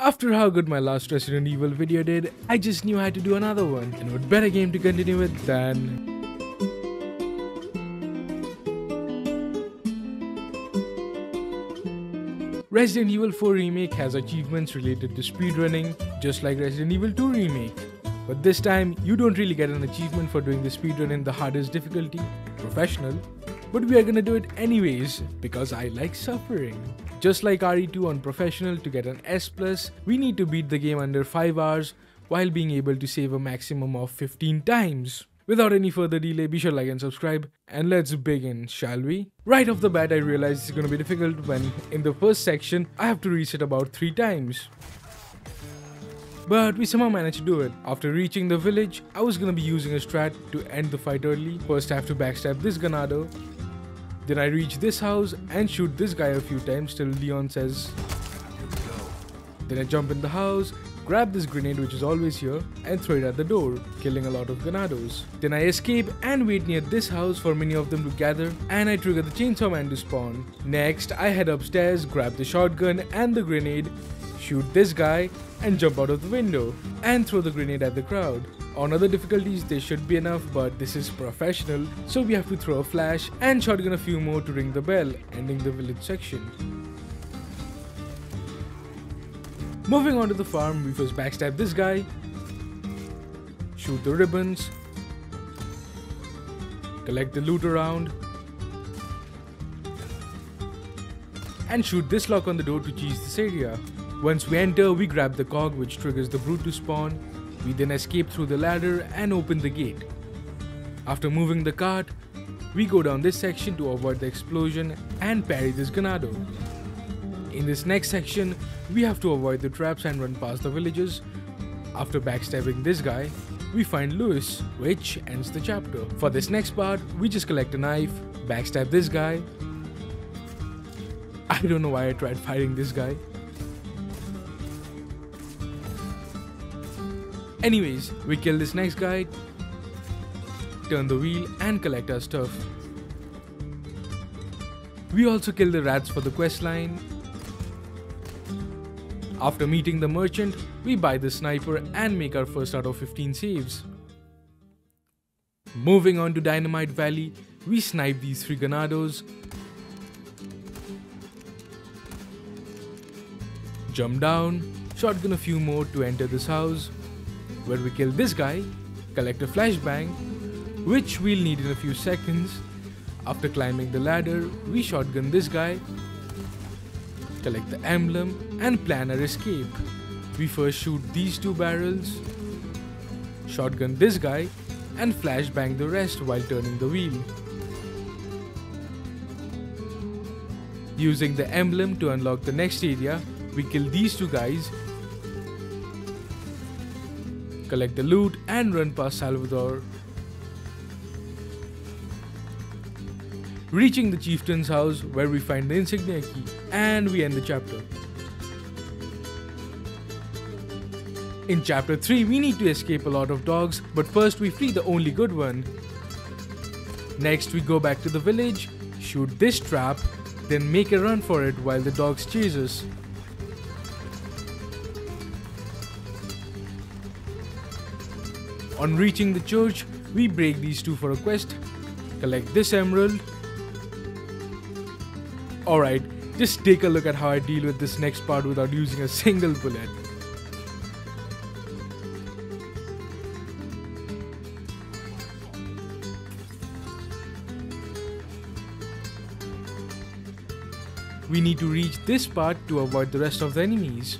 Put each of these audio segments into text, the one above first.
After how good my last Resident Evil video did, I just knew I had to do another one, and what better game to continue with than Resident Evil 4 Remake has achievements related to speedrunning, just like Resident Evil 2 Remake. But this time, you don't really get an achievement for doing the speedrun in the hardest difficulty, Professional, but we are gonna do it anyways, because I like suffering. Just like RE2 on Professional, to get an S+, we need to beat the game under 5 hours while being able to save a maximum of 15 times. Without any further delay, be sure to like and subscribe, and let's begin, shall we? Right off the bat, I realized it's gonna be difficult when, in the first section, I have to reset about 3 times. But we somehow managed to do it. After reaching the village, I was gonna be using a strat to end the fight early. First I have to backstab this ganado. Then I reach this house and shoot this guy a few times till Leon says go. Then I jump in the house, grab this grenade which is always here and throw it at the door, killing a lot of ganados. Then I escape and wait near this house for many of them to gather, and I trigger the chainsaw man to spawn. Next I head upstairs, grab the shotgun and the grenade, shoot this guy and jump out of the window and throw the grenade at the crowd. On other difficulties they should be enough, but this is Professional, so we have to throw a flash and shotgun a few more to ring the bell, ending the village section. Moving on to the farm, we first backstab this guy, shoot the ribbons, collect the loot around, and shoot this lock on the door to cheese this area. Once we enter, we grab the cog which triggers the brute to spawn. We then escape through the ladder and open the gate. After moving the cart, we go down this section to avoid the explosion and parry this ganado. In this next section, we have to avoid the traps and run past the villages. After backstabbing this guy, we find Lewis, which ends the chapter. For this next part, we just collect a knife, backstab this guy. I don't know why I tried fighting this guy. Anyways, we kill this next guy, turn the wheel and collect our stuff. We also kill the rats for the quest line. After meeting the merchant, we buy the sniper and make our first out of 15 saves. Moving on to Dynamite Valley, we snipe these 3 ganados, jump down, shotgun a few more to enter this house, where we kill this guy, collect a flashbang, which we'll need in a few seconds. After climbing the ladder, we shotgun this guy, collect the emblem and plan our escape. We first shoot these 2 barrels, shotgun this guy and flashbang the rest while turning the wheel. Using the emblem to unlock the next area, we kill these 2 guys, collect the loot and run past Salvador. Reaching the chieftain's house where we find the insignia key and we end the chapter. In chapter 3 we need to escape a lot of dogs, but first we free the only good one. Next we go back to the village, shoot this trap, then make a run for it while the dogs chase us. On reaching the church, we break these 2 for a quest, collect this emerald. Alright, just take a look at how I deal with this next part without using a single bullet. We need to reach this part to avoid the rest of the enemies.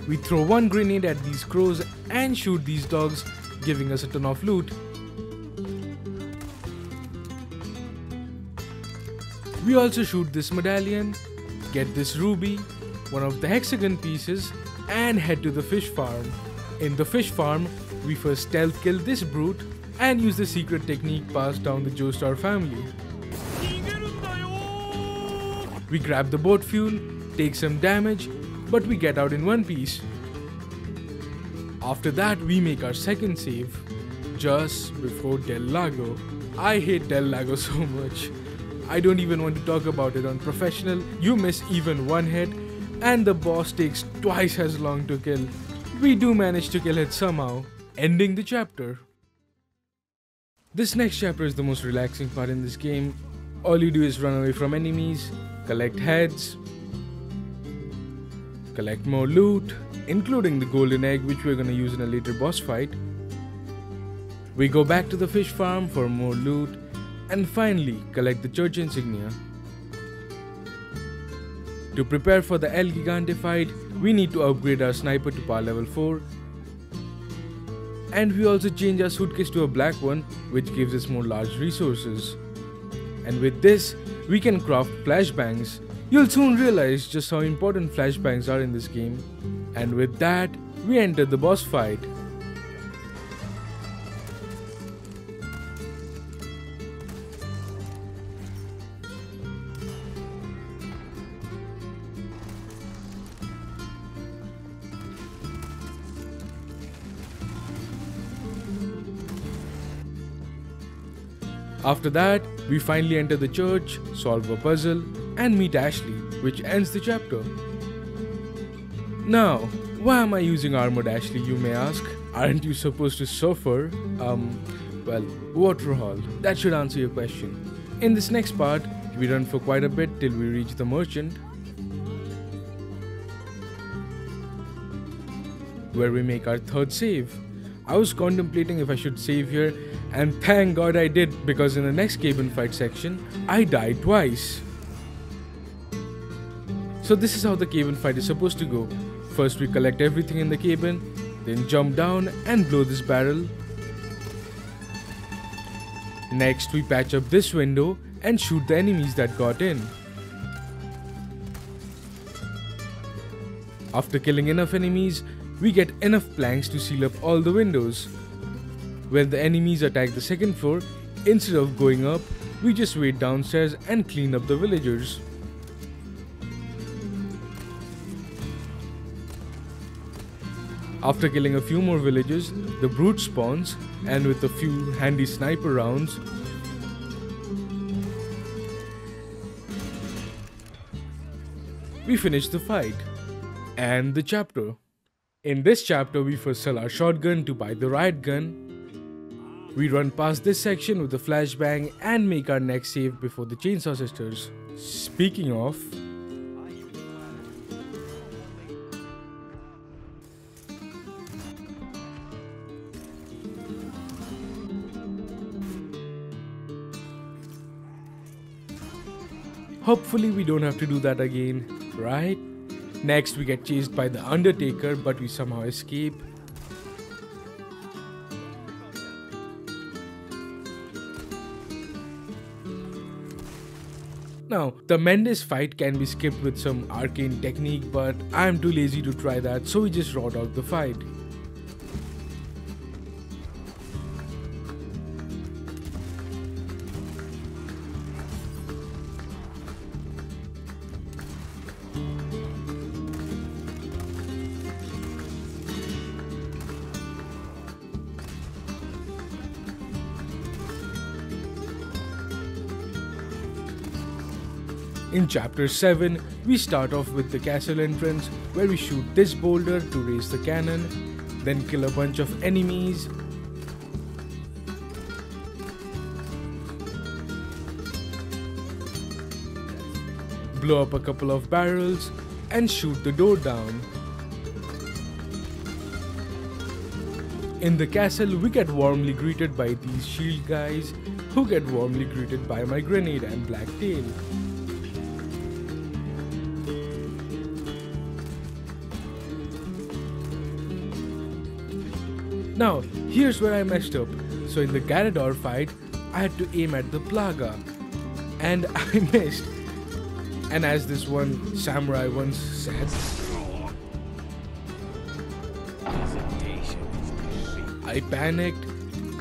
We throw 1 grenade at these crows and shoot these dogs, giving us a ton of loot. We also shoot this medallion, get this ruby, one of the hexagon pieces, and head to the fish farm. In the fish farm, we first stealth kill this brute and use the secret technique passed down the Joestar family. We grab the boat fuel, take some damage, but we get out in one piece. After that, we make our second save, just before Del Lago. I hate Del Lago so much. I don't even want to talk about it on Professional. You miss even one hit and the boss takes twice as long to kill. We do manage to kill it somehow, ending the chapter. This next chapter is the most relaxing part in this game. All you do is run away from enemies, collect heads, collect more loot, including the golden egg which we're gonna use in a later boss fight. We go back to the fish farm for more loot, and finally collect the church insignia. To prepare for the El Gigante fight, we need to upgrade our sniper to power level 4. And we also change our suitcase to a black one, which gives us more large resources. And with this, we can craft flashbangs. You'll soon realize just how important flashbangs are in this game. And with that, we enter the boss fight. After that, we finally enter the church, solve a puzzle, and meet Ashley, which ends the chapter. Now, why am I using armored Ashley, you may ask? Aren't you supposed to suffer? Well, waterhall. That should answer your question. In this next part, we run for quite a bit till we reach the merchant, where we make our third save. I was contemplating if I should save here, and thank God I did, because in the next cabin fight section, I died twice. So this is how the cabin fight is supposed to go. First we collect everything in the cabin, then jump down and blow this barrel. Next we patch up this window and shoot the enemies that got in. After killing enough enemies, we get enough planks to seal up all the windows. When the enemies attack the second floor, instead of going up, we just wait downstairs and clean up the villagers. After killing a few more villagers, the brute spawns, and with a few handy sniper rounds, we finish the fight and the chapter. In this chapter, we first sell our shotgun to buy the riot gun. We run past this section with a flashbang and make our next save before the Chainsaw Sisters. Speaking of, hopefully we don't have to do that again, right? Next we get chased by the Undertaker, but we somehow escape. Now, the Mendes fight can be skipped with some arcane technique, but I am too lazy to try that, so we just wrought out the fight. In chapter 7, we start off with the castle entrance, where we shoot this boulder to raise the cannon, then kill a bunch of enemies, blow up a couple of barrels, and shoot the door down. In the castle, we get warmly greeted by these shield guys, who get warmly greeted by my grenade and black tail. Now, here's where I messed up. So in the Garador fight, I had to aim at the Plaga, and I missed. And as this one samurai once said, I panicked,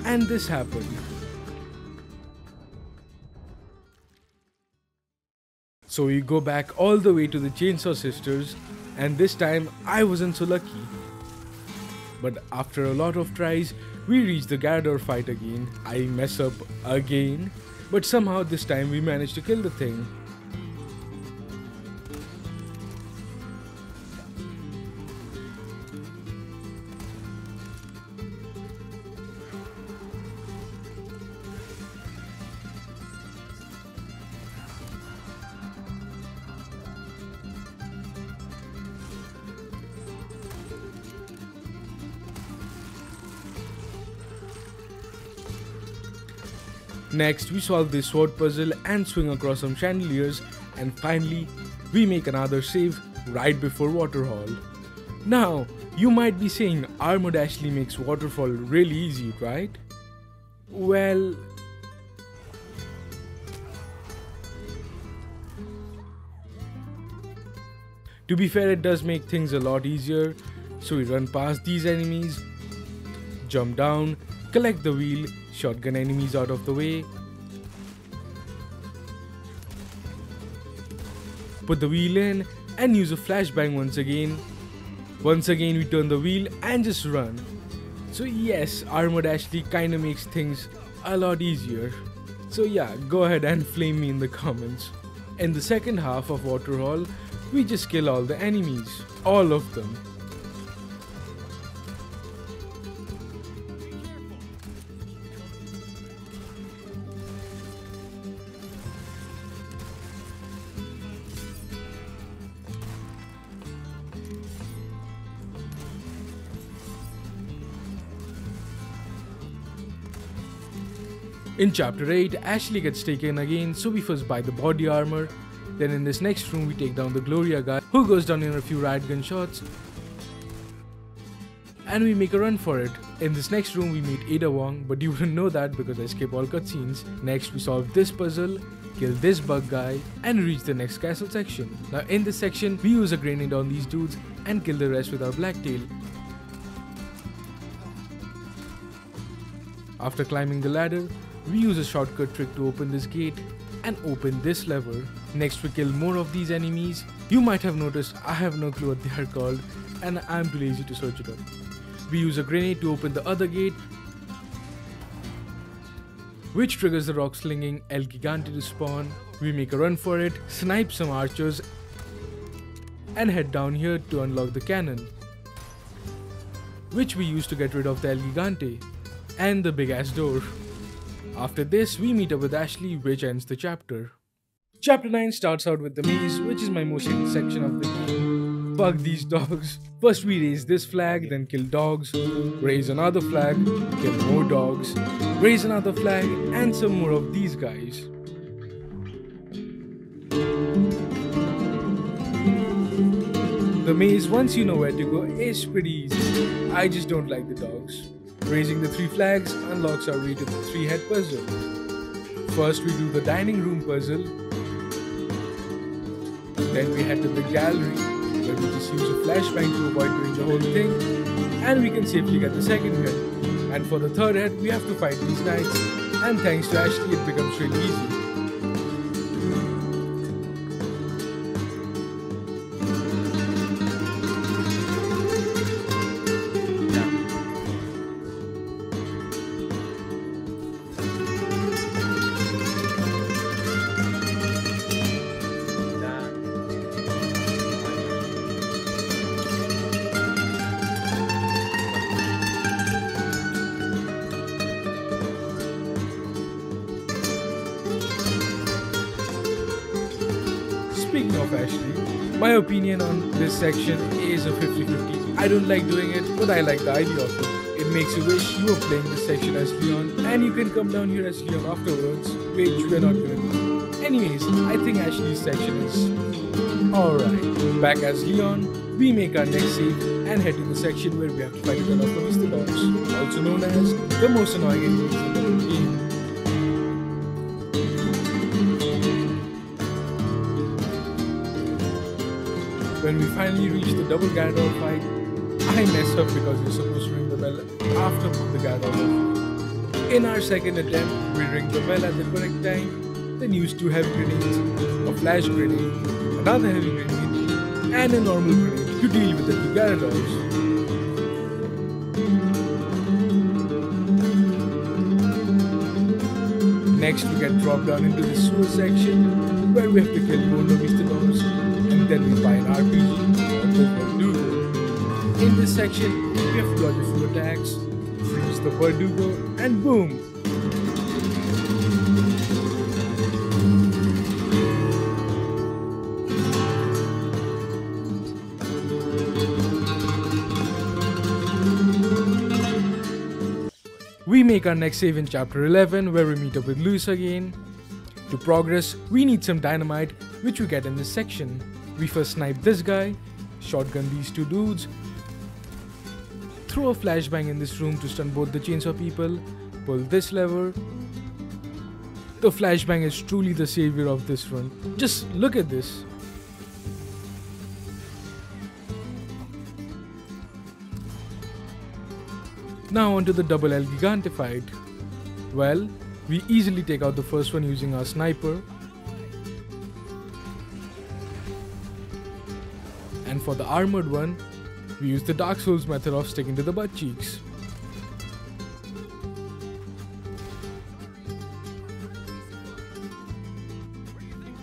and this happened. So we go back all the way to the Chainsaw Sisters, and this time I wasn't so lucky. But after a lot of tries, we reach the Garador fight again. I mess up again, but somehow this time we managed to kill the thing. Next, we solve this sword puzzle and swing across some chandeliers, and finally, we make another save right before waterfall. Now, you might be saying Armored Ashley makes waterfall really easy, right? Well, to be fair, it does make things a lot easier. So we run past these enemies, jump down, collect the wheel, shotgun enemies out of the way, put the wheel in and use a flashbang once again. Once again we turn the wheel and just run. So yes, Armored Ashley kinda makes things a lot easier. So yeah, go ahead and flame me in the comments. In the second half of Waterfall, we just kill all the enemies, all of them. In chapter 8, Ashley gets taken again, so we first buy the body armor. Then in this next room we take down the Gloria guy, who goes down in a few riot gun shots, and we make a run for it. In this next room we meet Ada Wong, but you wouldn't know that because I skip all cutscenes. Next we solve this puzzle, kill this bug guy, and reach the next castle section. Now in this section we use a grenade on these dudes and kill the rest with our blacktail. After climbing the ladder, we use a shortcut trick to open this gate and open this lever. Next we kill more of these enemies. You might have noticed I have no clue what they are called and I'm too lazy to search it up. We use a grenade to open the other gate, which triggers the rock slinging El Gigante to spawn. We make a run for it, snipe some archers and head down here to unlock the cannon, which we use to get rid of the El Gigante and the big ass door. After this, we meet up with Ashley, which ends the chapter. Chapter 9 starts out with the maze, which is my most hated section of the game. Fuck these dogs. First we raise this flag, then kill dogs, raise another flag, kill more dogs, raise another flag, and some more of these guys. The maze, once you know where to go, is pretty easy. I just don't like the dogs. Raising the 3 flags unlocks our way to the 3-head puzzle. First we do the dining room puzzle, then we head to the gallery where we just use a flashbang to avoid doing the whole thing, and we can safely get the 2nd head. And for the 3rd head we have to fight these knights, and thanks to Ashley it becomes really easy. Speaking of Ashley, my opinion on this section is a 50-50. I don't like doing it, but I like the idea of it. It makes you wish you were playing this section as Leon, and you can come down here as Leon afterwards, which we're not gonna do. Anyways, I think Ashley's section is alright. Back as Leon, we make our next save and head to the section where we have to fight a ton of the Mr. Dogs, also known as the most annoying enemies in the game. When we finally reach the double Gyrodol fight, I mess up because you're supposed to ring the bell after the Gyrodol fight. In our 2nd attempt, we ring the bell at the correct time, then use 2 heavy grenades, a flash grenade, another heavy grenade, and a normal grenade to deal with the 2 Gyrodols. Next we get dropped down into the sewer section where we have to kill more Mr. Dogs, and then we buy an RPG or the Verdugo. In this section, we have to dodge a few attacks, freeze the Verdugo, and boom! We We make our next save in chapter 11 where we meet up with Luis again. To progress, we need some dynamite, which we get in this section. We first snipe this guy, shotgun these two dudes, throw a flashbang in this room to stun both the chainsaw people, pull this lever. The flashbang is truly the savior of this run. Just look at this. Now onto the double El Gigante fight. Well, we easily take out the first one using our sniper. And for the armored one, we use the Dark Souls method of sticking to the butt cheeks.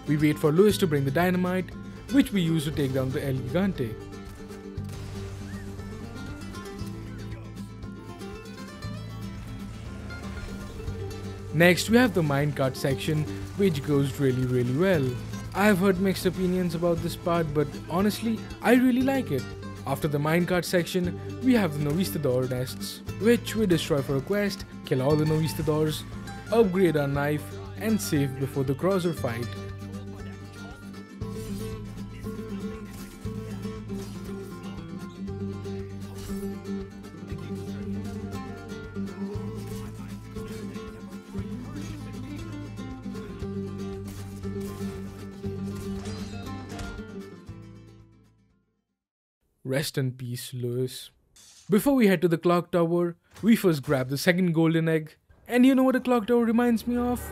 We wait for Luis to bring the dynamite, which we use to take down the El Gigante. Next, we have the minecart section, which goes really well. I have heard mixed opinions about this part, but honestly, I really like it. After the minecart section, we have the Novistador nests, which we destroy for a quest, kill all the Novistadors, upgrade our knife, and save before the crosser fight. Rest in peace, Luis. Before we head to the clock tower, we first grab the second golden egg. And you know what a clock tower reminds me of?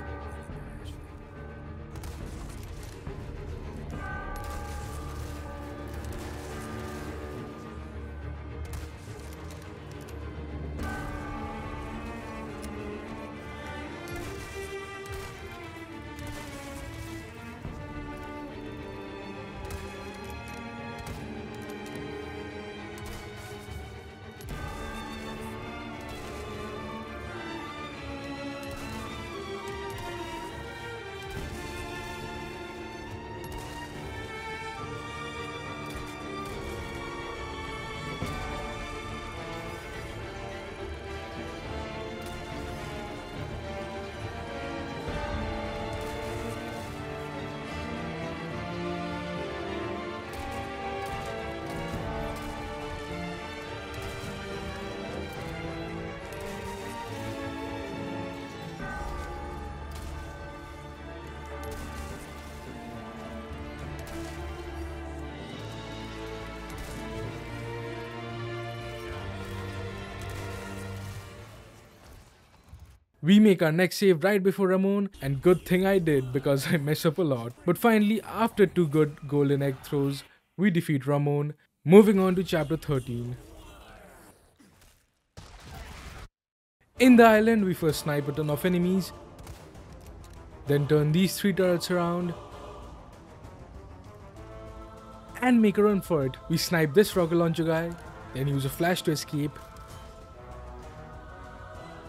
We make our next save right before Ramon, and good thing I did because I mess up a lot. But finally, after 2 good golden egg throws, we defeat Ramon. Moving on to chapter 13. In the island, we first snipe a ton of enemies, then turn these 3 turrets around and make a run for it. We snipe this rocket launcher guy, then use a flash to escape.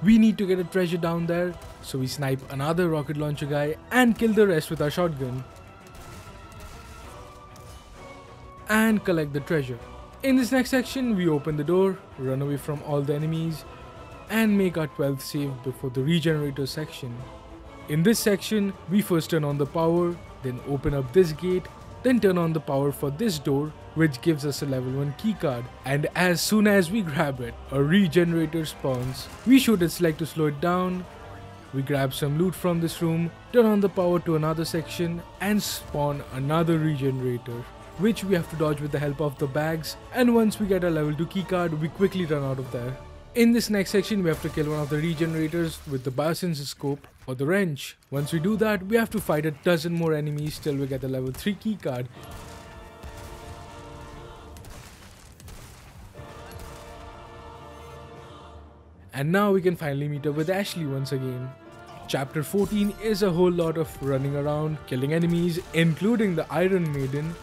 We need to get a treasure down there, so we snipe another rocket launcher guy and kill the rest with our shotgun. And collect the treasure. In this next section, we open the door, run away from all the enemies, and make our 12th save before the regenerator section. In this section, we first turn on the power, then open up this gate, then turn on the power for this door, which gives us a level 1 keycard, and as soon as we grab it, a regenerator spawns. We shoot its leg to slow it down. We grab some loot from this room, turn on the power to another section, and spawn another regenerator, which we have to dodge with the help of the bags, and once we get a level 2 keycard, we quickly run out of there. In this next section, we have to kill one of the regenerators with the biosensor scope or the wrench. Once we do that, we have to fight a dozen more enemies till we get the level 3 keycard. And now we can finally meet up with Ashley once again. Chapter 14 is a whole lot of running around, killing enemies, including the Iron Maiden.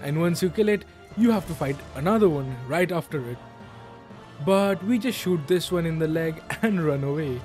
And once you kill it, you have to fight another one right after it. But we just shoot this one in the leg and run away.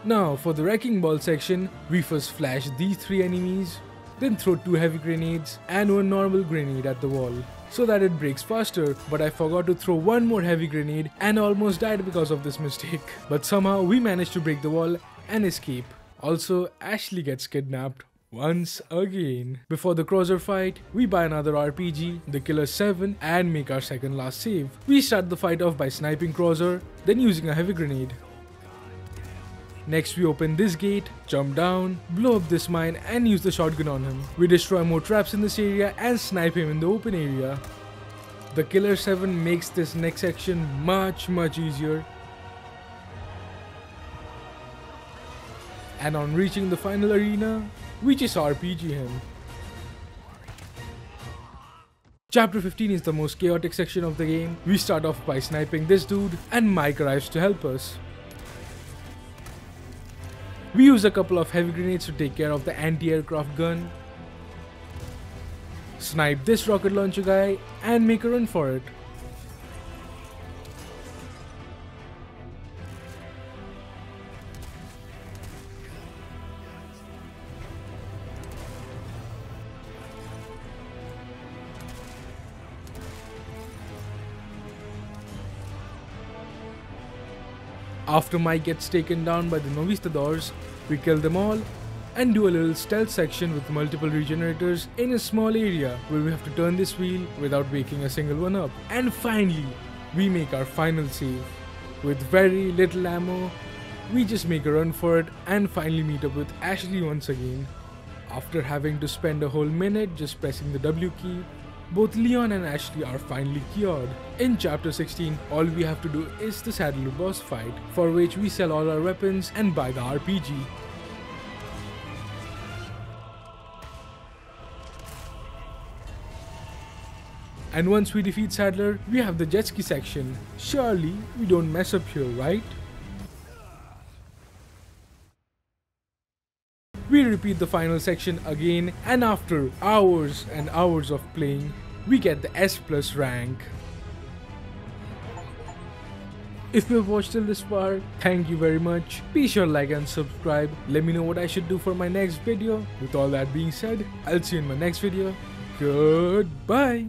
Now for the wrecking ball section, we first flash these 3 enemies, then throw 2 heavy grenades and 1 normal grenade at the wall. so that it breaks faster, but I forgot to throw one more heavy grenade and almost died because of this mistake. But somehow we managed to break the wall and escape. Also, Ashley gets kidnapped once again. Before the Crosser fight, we buy another RPG, the Killer 7, and make our second last save. We start the fight off by sniping Crosser, then using a heavy grenade. Next we open this gate, jump down, blow up this mine and use the shotgun on him. We destroy more traps in this area and snipe him in the open area. The Killer 7 makes this next section much easier. And on reaching the final arena, we just RPG him. Chapter 15 is the most chaotic section of the game. We start off by sniping this dude and Mike arrives to help us. We use a couple of heavy grenades to take care of the anti-aircraft gun, snipe this rocket launcher guy and make a run for it. After Mike gets taken down by the Novistadors, we kill them all and do a little stealth section with multiple regenerators in a small area where we have to turn this wheel without waking a single one up. And finally, we make our final save. With very little ammo, we just make a run for it and finally meet up with Ashley once again. After having to spend a whole minute just pressing the W key, both Leon and Ashley are finally cured. In chapter 16, all we have to do is the Saddler boss fight, for which we sell all our weapons and buy the RPG. And once we defeat Saddler, we have the jet ski section. Surely we don't mess up here, right? We repeat the final section again, and after hours and hours of playing, we get the S+ rank. If you have watched till this far, thank you very much. Be sure to like and subscribe. Let me know what I should do for my next video. With all that being said, I'll see you in my next video. Goodbye.